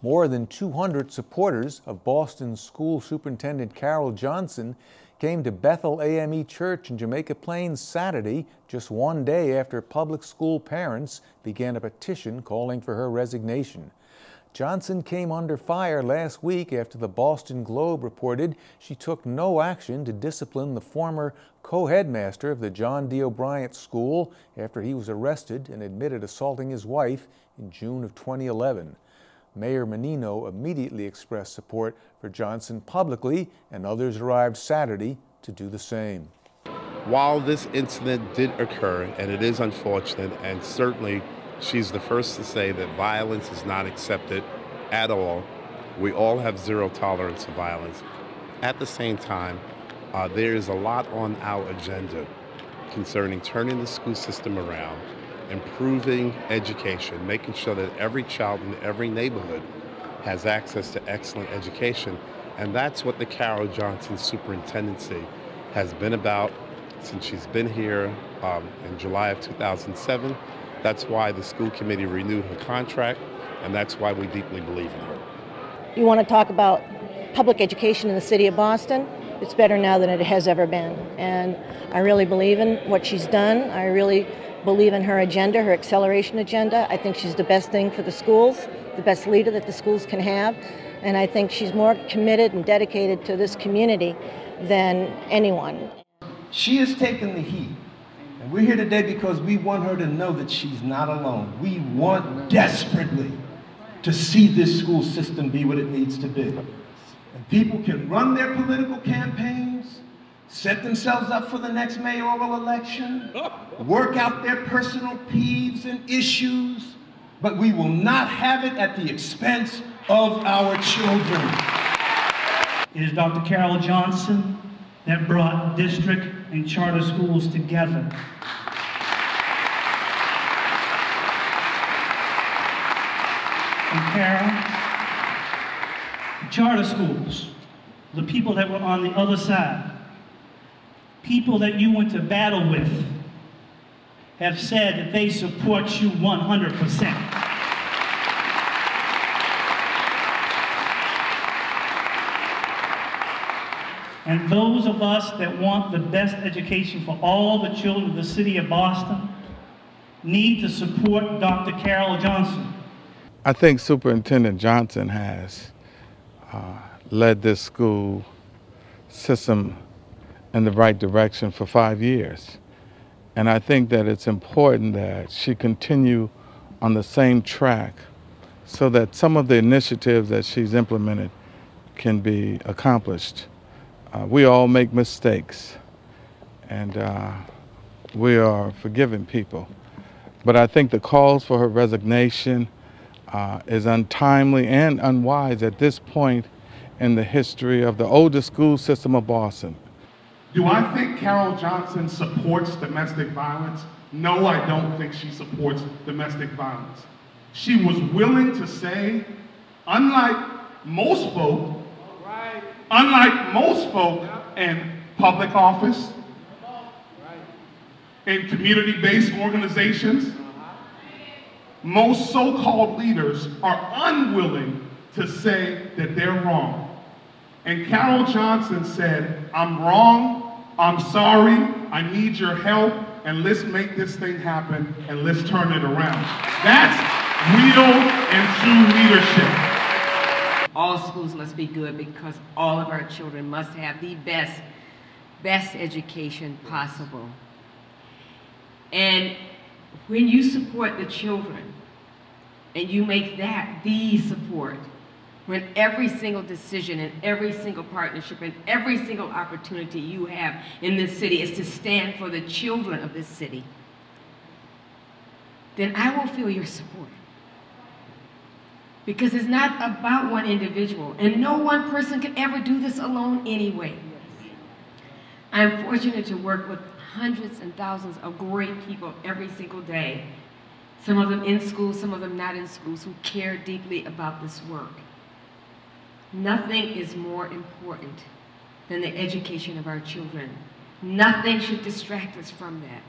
More than 200 supporters of Boston School Superintendent Carol Johnson came to Bethel AME Church in Jamaica Plains Saturday, just one day after public school parents began a petition calling for her resignation. Johnson came under fire last week after the Boston Globe reported she took no action to discipline the former co-headmaster of the John D. O'Bryant School after he was arrested and admitted assaulting his wife in June of 2011. Mayor Menino immediately expressed support for Johnson publicly, and others arrived Saturday to do the same. While this incident did occur, and it is unfortunate, and certainly she's the first to say that violence is not accepted at all, we all have zero tolerance of violence. At the same time, there is a lot on our agenda concerning turning the school system around, improving education, making sure that every child in every neighborhood has access to excellent education. And that's what the Carol Johnson Superintendency has been about since she's been here in July of 2007. That's why the school committee renewed her contract, and that's why we deeply believe in her. You want to talk about public education in the city of Boston? It's better now than it has ever been. And I really believe in what she's done. I really believe in her agenda, her acceleration agenda. I think she's the best thing for the schools, the best leader that the schools can have. And I think she's more committed and dedicated to this community than anyone. She has taken the heat. And we're here today because we want her to know that she's not alone. We want desperately to see this school system be what it needs to be. And people can run their political campaigns, set themselves up for the next mayoral election, work out their personal peeves and issues, but we will not have it at the expense of our children. It is Dr. Carol Johnson that brought district and charter schools together. And Carol, charter schools, the people that were on the other side, people that you went to battle with, have said that they support you 100%. And those of us that want the best education for all the children of the city of Boston need to support Dr. Carol Johnson. I think Superintendent Johnson has led this school system in the right direction for 5 years. And I think that it's important that she continue on the same track so that some of the initiatives that she's implemented can be accomplished. We all make mistakes, and we are forgiving people. But I think the calls for her resignation is untimely and unwise at this point in the history of the oldest school system of Boston. Do I think Carol Johnson supports domestic violence? No, I don't think she supports domestic violence. She was willing to say, unlike most folk in public office, in community-based organizations, most so-called leaders are unwilling to say that they're wrong. And Carol Johnson said, I'm wrong, I'm sorry, I need your help, and let's make this thing happen, and let's turn it around. That's real and true leadership. All schools must be good because all of our children must have the best education possible. And when you support the children and you make that the support, when every single decision and every single partnership and every single opportunity you have in this city is to stand for the children of this city, then I will feel your support. Because it's not about one individual, and no one person can ever do this alone anyway. I'm fortunate to work with hundreds and thousands of great people every single day. Some of them in school, some of them not in schools, who care deeply about this work. Nothing is more important than the education of our children. Nothing should distract us from that.